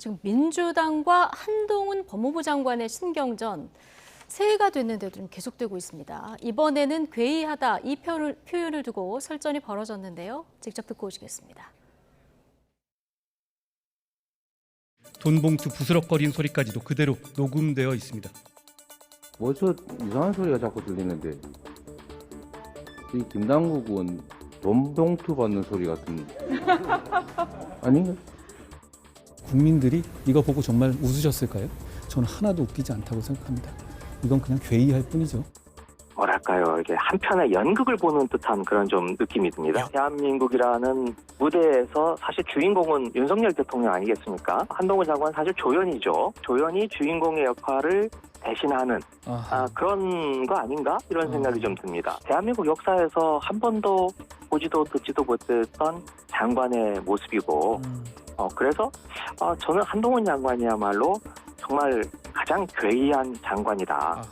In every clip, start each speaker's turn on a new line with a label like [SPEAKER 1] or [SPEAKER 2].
[SPEAKER 1] 지금 민주당과 한동훈 법무부 장관의 신경전 새해가 됐는데도 좀 계속되고 있습니다. 이번에는 괴이하다 이 표현을 두고 설전이 벌어졌는데요. 직접 듣고 오시겠습니다.
[SPEAKER 2] 돈 봉투 부스럭거리는 소리까지도 그대로 녹음되어 있습니다.
[SPEAKER 3] 뭐저 이상한 소리가 자꾸 들리는데 이 김남국은 돈 봉투 받는 소리 같은데 아닌가?
[SPEAKER 4] 국민들이 이거 보고 정말 웃으셨을까요? 저는 하나도 웃기지 않다고 생각합니다. 이건 그냥 괴이할 뿐이죠.
[SPEAKER 5] 뭐랄까요, 이게 한편의 연극을 보는 듯한 그런 좀 느낌이 듭니다. 대한민국이라는 무대에서 사실 주인공은 윤석열 대통령 아니겠습니까? 한동훈 장관 사실 조연이죠. 조연이 주인공의 역할을 대신하는 그런 거 아닌가? 이런 생각이 좀 듭니다. 대한민국 역사에서 한 번도 보지도 듣지도 못했던 장관의 모습이고 그래서 저는 한동훈 장관이야말로 정말 가장 괴이한 장관이다.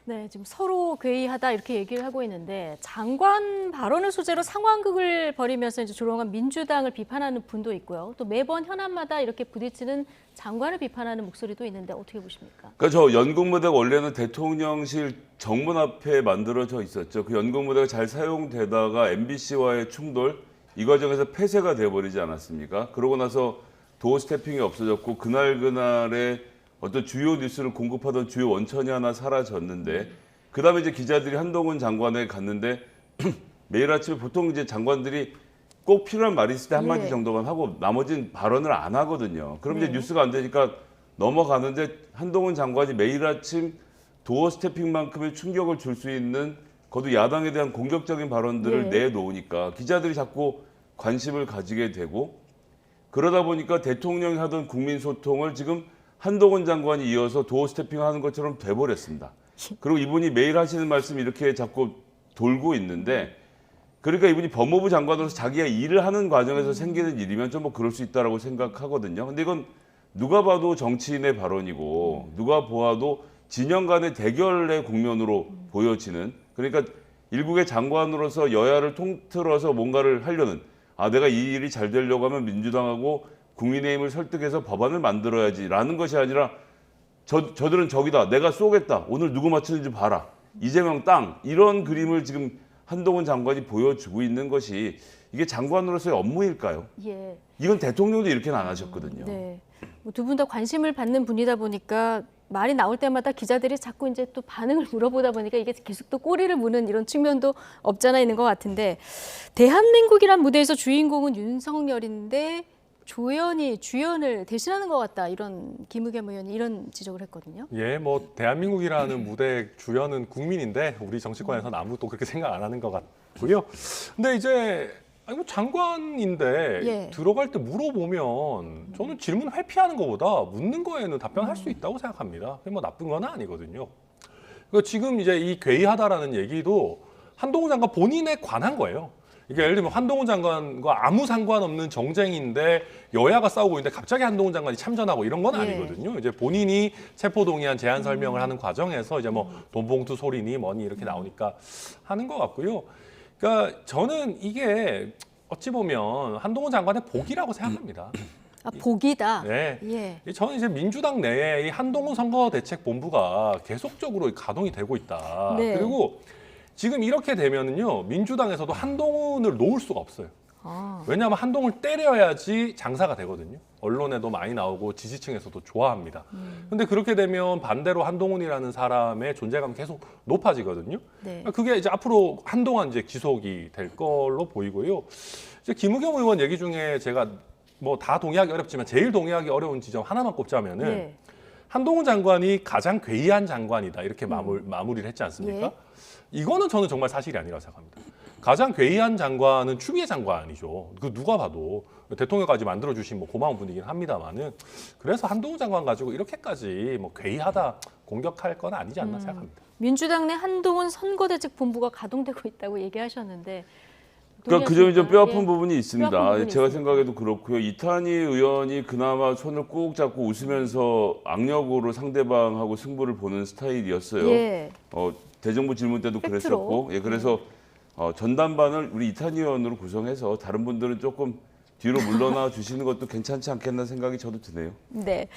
[SPEAKER 1] 네, 지금 서로 괴이하다 이렇게 얘기를 하고 있는데 장관 발언을 소재로 상황극을 벌이면서 이제 조롱한 민주당을 비판하는 분도 있고요. 또 매번 현안마다 이렇게 부딪히는 장관을 비판하는 목소리도 있는데 어떻게 보십니까?
[SPEAKER 6] 그러니까 저 연극무대가 원래는 대통령실 정문 앞에 만들어져 있었죠. 그 연극무대가 잘 사용되다가 MBC와의 충돌 이 과정에서 폐쇄가 돼버리지 않았습니까? 그러고 나서 도어 스태핑이 없어졌고 그날의 어떤 주요 뉴스를 공급하던 주요 원천이 하나 사라졌는데 그다음에 이제 기자들이 한동훈 장관에 갔는데 매일 아침에 보통 이제 장관들이 꼭 필요한 말이 있을 때 한마디 정도만 하고 나머지는 발언을 안 하거든요. 그럼 이제 뉴스가 안 되니까 넘어가는데 한동훈 장관이 매일 아침 도어 스태핑만큼의 충격을 줄 수 있는 거듭 야당에 대한 공격적인 발언들을 내놓으니까 기자들이 자꾸 관심을 가지게 되고 그러다 보니까 대통령이 하던 국민 소통을 지금 한동훈 장관이 이어서 도어 스태핑 하는 것처럼 돼버렸습니다. 그리고 이분이 매일 하시는 말씀이 이렇게 자꾸 돌고 있는데 그러니까 이분이 법무부 장관으로서 자기가 일을 하는 과정에서 생기는 일이면 좀 뭐 그럴 수 있다라고 생각하거든요. 근데 이건 누가 봐도 정치인의 발언이고 누가 보아도 진영 간의 대결의 국면으로 보여지는 그러니까 일국의 장관으로서 여야를 통틀어서 뭔가를 하려는 내가 이 일이 잘 되려고 하면 민주당하고 국민의힘을 설득해서 법안을 만들어야지라는 것이 아니라 저들은 저기다 내가 쏘겠다 오늘 누구 맞추는지 봐라 이재명 땅 이런 그림을 지금 한동훈 장관이 보여주고 있는 것이 이게 장관으로서의 업무일까요? 예. 이건 대통령도 이렇게는 안 하셨거든요.
[SPEAKER 1] 네. 두 분 다 관심을 받는 분이다 보니까 말이 나올 때마다 기자들이 자꾸 이제 또 반응을 물어보다 보니까 이게 계속 또 꼬리를 무는 이런 측면도 없잖아 있는 것 같은데 대한민국이란 무대에서 주인공은 윤석열인데 조연이 주연을 대신하는 것 같다 이런 김의겸 의원이 이런 지적을 했거든요.
[SPEAKER 7] 예, 뭐 대한민국이라는 무대 주연은 국민인데 우리 정치권에서는 아무도 그렇게 생각 안 하는 것 같고요. 근데 이제 뭐 장관인데 들어갈 때 물어보면 저는 질문 회피하는 것보다 묻는 거에는 답변할 수 있다고 생각합니다. 그게 뭐 나쁜 건 아니거든요. 그러니까 지금 이제 이 괴이하다라는 얘기도 한동훈 장관 본인에 관한 거예요. 이게 예를 들면 한동훈 장관과 아무 상관없는 정쟁인데 여야가 싸우고 있는데 갑자기 한동훈 장관이 참전하고 이런 건 아니거든요. 이제 본인이 체포동의안 제안 설명을 하는 과정에서 이제 뭐 돈봉투 소리니 뭐니 이렇게 나오니까 하는 것 같고요. 그러니까 저는 이게 어찌 보면 한동훈 장관의 복이라고 생각합니다.
[SPEAKER 1] 복이다.
[SPEAKER 7] 네. 예. 저는 이제 민주당 내에 이 한동훈 선거대책본부가 계속적으로 가동이 되고 있다. 그리고 지금 이렇게 되면은요 민주당에서도 한동훈을 놓을 수가 없어요. 왜냐하면 한동훈을 때려야지 장사가 되거든요. 언론에도 많이 나오고 지지층에서도 좋아합니다. 근데 그렇게 되면 반대로 한동훈이라는 사람의 존재감이 계속 높아지거든요. 그게 이제 앞으로 한동안 이제 지속이 될 걸로 보이고요. 이제 김의겸 의원 얘기 중에 제가 뭐 다 동의하기 어렵지만 제일 동의하기 어려운 지점 하나만 꼽자면은 한동훈 장관이 가장 괴이한 장관이다 이렇게 마무리를 했지 않습니까? 이거는 저는 정말 사실이 아니라고 생각합니다. 가장 괴이한 장관은 추미애 장관이죠. 그 누가 봐도 대통령까지 만들어주신 뭐 고마운 분이긴 합니다만은 그래서 한동훈 장관 가지고 이렇게까지 뭐 괴이하다 공격할 건 아니지 않나 생각합니다.
[SPEAKER 1] 민주당 내 한동훈 선거대책본부가 가동되고 있다고 얘기하셨는데
[SPEAKER 6] 그러니까 그 점이 좀 뼈아픈 부분이 있습니다. 제가 생각해도 그렇고요. 이탄희 의원이 그나마 손을 꾹 잡고 웃으면서 악력으로 상대방하고 승부를 보는 스타일이었어요. 대정부 질문 때도 그랬었고, 그래서 전담반을 우리 이탄희 의원으로 구성해서 다른 분들은 조금 뒤로 물러나 주시는 것도 괜찮지 않겠나 생각이 저도 드네요.
[SPEAKER 1] 네.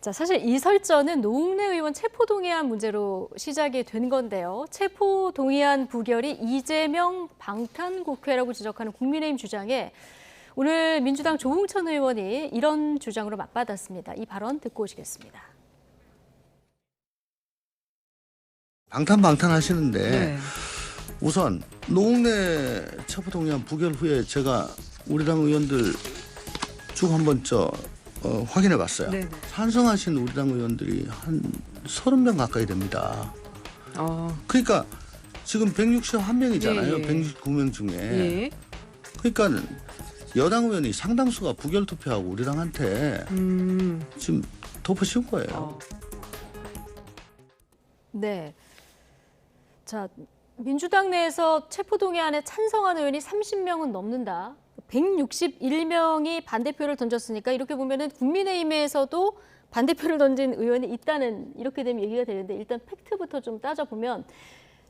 [SPEAKER 1] 자, 사실 이 설전은 노웅래 의원 체포동의안 문제로 시작이 된 건데요. 체포동의안 부결이 이재명 방탄국회라고 지적하는 국민의힘 주장에 오늘 민주당 조홍천 의원이 이런 주장으로 맞받았습니다. 이 발언 듣고 오시겠습니다.
[SPEAKER 8] 방탄하시는데
[SPEAKER 9] 네.
[SPEAKER 8] 우선 노웅래 체포동의안 부결 후에 제가 우리 당 의원들 쭉 한번 확인해 봤어요.
[SPEAKER 9] 네.
[SPEAKER 8] 찬성하신 우리 당 의원들이 한 30명 가까이 됩니다.
[SPEAKER 9] 어,
[SPEAKER 8] 그러니까 지금 161명이잖아요.
[SPEAKER 9] 예, 예.
[SPEAKER 8] 169명 중에.
[SPEAKER 9] 예.
[SPEAKER 8] 그러니까 여당 의원이 상당수가 부결 투표하고 우리 당한테 지금 덮어씌운 거예요.
[SPEAKER 9] 어.
[SPEAKER 1] 네. 자, 민주당 내에서 체포동의안에 찬성한 의원이 30명은 넘는다. 161명이 반대표를 던졌으니까 이렇게 보면은 국민의힘에서도 반대표를 던진 의원이 있다는 이렇게 되면 얘기가 되는데 일단 팩트부터 좀 따져보면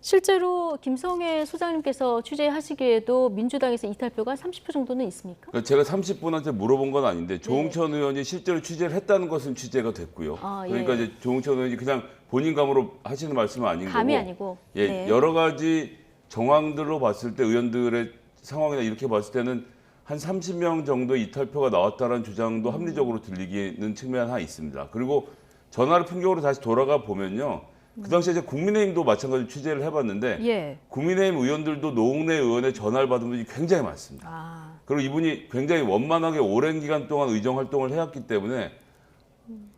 [SPEAKER 1] 실제로 김성애 소장님께서 취재하시기에도 민주당에서 이탈표가 30표 정도는 있습니까?
[SPEAKER 6] 그러니까 제가 30분한테 물어본 건 아닌데 조홍천 의원이 실제로 취재를 했다는 것은 취재가 됐고요.
[SPEAKER 1] 아, 예.
[SPEAKER 6] 그러니까 이제 조홍천 의원이 그냥 본인 감으로 하시는 말씀은 아닌
[SPEAKER 1] 감이
[SPEAKER 6] 거고.
[SPEAKER 1] 아니고.
[SPEAKER 6] 예,
[SPEAKER 1] 네.
[SPEAKER 6] 여러 가지 정황들로 봤을 때 의원들의 상황이나 이렇게 봤을 때는 한 30명 정도 이탈표가 나왔다는 주장도 합리적으로 들리기는 측면 하나 있습니다. 그리고 전화를 풍경으로 다시 돌아가 보면요. 그 당시에 이제 국민의힘도 마찬가지로 취재를 해봤는데
[SPEAKER 1] 예.
[SPEAKER 6] 국민의힘 의원들도 노웅래 의원의 전화를 받은 분이 굉장히 많습니다.
[SPEAKER 1] 아,
[SPEAKER 6] 그리고 이분이 굉장히 원만하게 오랜 기간 동안 의정 활동을 해왔기 때문에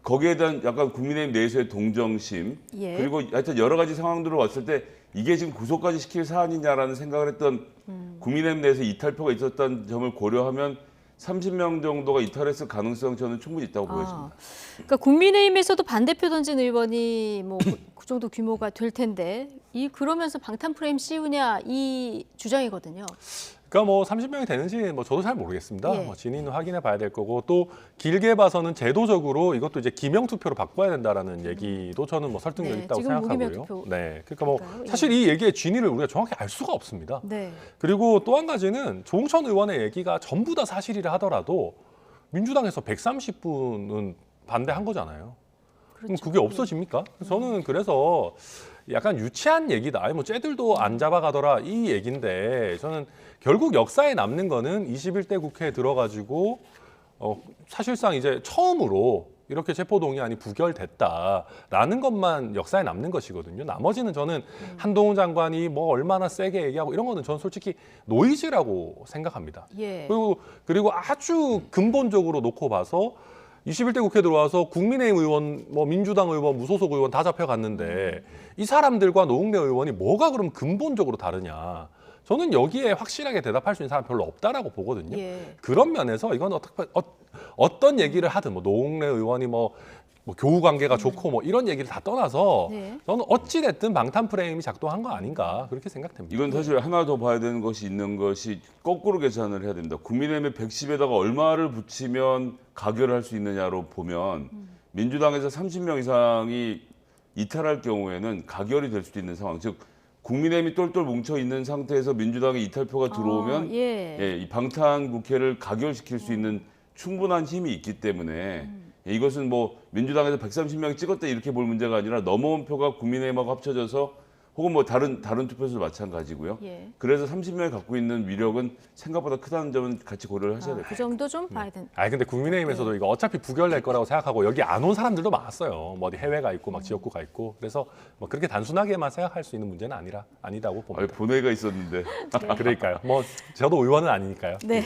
[SPEAKER 6] 거기에 대한 약간 국민의힘 내에서의 동정심
[SPEAKER 1] 예.
[SPEAKER 6] 그리고 하여튼 여러 가지 상황들을 봤을 때 이게 지금 구속까지 시킬 사안이냐라는 생각을 했던 국민의힘 내에서 이탈표가 있었다는 점을 고려하면 30명 정도가 이탈했을 가능성 저는 충분히 있다고 보여집니다.
[SPEAKER 1] 그러니까 국민의힘에서도 반대표 던진 의원이 뭐 그 정도 규모가 될 텐데 이 그러면서 방탄 프레임 씌우냐 이 주장이거든요.
[SPEAKER 7] 그러니까 뭐 30명이 되는지 뭐 저도 잘 모르겠습니다.
[SPEAKER 1] 예.
[SPEAKER 7] 뭐 진위는 확인해 봐야 될 거고 또 길게 봐서는 제도적으로 이것도 이제 기명 투표로 바꿔야 된다라는 얘기도 저는 뭐 설득력
[SPEAKER 1] 네,
[SPEAKER 7] 있다고
[SPEAKER 1] 지금 무기명
[SPEAKER 7] 생각하고요.
[SPEAKER 1] 투표.
[SPEAKER 7] 네, 그러니까 뭐
[SPEAKER 1] 그럴까요? 예.
[SPEAKER 7] 사실 이 얘기의 진위를 우리가 정확히 알 수가 없습니다.
[SPEAKER 1] 네.
[SPEAKER 7] 그리고 또 한 가지는 조홍천 의원의 얘기가 전부 다 사실이라 하더라도 민주당에서 130분은 반대한 거잖아요. 그럼
[SPEAKER 1] 그렇죠.
[SPEAKER 7] 그게 없어집니까? 저는 그래서 약간 유치한 얘기다. 아니 뭐 쟤들도 안 잡아가더라 이 얘기인데 저는 결국 역사에 남는 거는 21대 국회에 들어가지고 사실상 이제 처음으로 이렇게 체포동의안이 부결됐다라는 것만 역사에 남는 것이거든요. 나머지는 저는 한동훈 장관이 뭐 얼마나 세게 얘기하고 이런 거는 저는 솔직히 노이즈라고 생각합니다.
[SPEAKER 1] 예.
[SPEAKER 7] 그리고 아주 근본적으로 놓고 봐서 21대 국회 들어와서 국민의힘 의원, 뭐 민주당 의원, 무소속 의원 다 잡혀갔는데 이 사람들과 노웅래 의원이 뭐가 그럼 근본적으로 다르냐? 저는 여기에 확실하게 대답할 수 있는 사람 별로 없다라고 보거든요.
[SPEAKER 1] 예.
[SPEAKER 7] 그런 면에서 이건 어떤 얘기를 하든 뭐 노웅래 의원이 뭐 교우 관계가 좋고 뭐 이런 얘기를 다 떠나서
[SPEAKER 1] 네.
[SPEAKER 7] 저는 어찌 됐든 방탄 프레임이 작동한 거 아닌가 그렇게 생각됩니다.
[SPEAKER 6] 이건 사실 하나 더 봐야 되는 것이 있는 것이 거꾸로 계산을 해야 됩니다. 국민의힘의 110에다가 얼마를 붙이면 가결을 할 수 있느냐로 보면 민주당에서 30명 이상이 이탈할 경우에는 가결이 될 수도 있는 상황. 즉 국민의힘이 똘똘 뭉쳐 있는 상태에서 민주당의 이탈표가 들어오면
[SPEAKER 1] 예.
[SPEAKER 6] 이 방탄 국회를 가결시킬 수 있는 충분한 힘이 있기 때문에 이것은 뭐 민주당에서 130명이 찍었다 이렇게 볼 문제가 아니라 넘어온 표가 국민의힘하고 합쳐져서 혹은 뭐 다른 투표수도 마찬가지고요.
[SPEAKER 1] 예.
[SPEAKER 6] 그래서 30명이 갖고 있는 위력은 생각보다 크다는 점은 같이 고려를 하셔야 됩니다.
[SPEAKER 1] 그 정도 좀 봐야 된다.
[SPEAKER 7] 아니 근데 국민의힘에서도 이거 어차피 부결될 거라고 생각하고 여기 안 온 사람들도 많았어요. 뭐 어디 해외가 있고 막 지역구가 있고 그래서 뭐 그렇게 단순하게만 생각할 수 있는 문제는 아니다고 봅니다.
[SPEAKER 6] 본회의가 있었는데.
[SPEAKER 7] 그러니까요. 뭐 저도 의원은 아니니까요.
[SPEAKER 1] 네.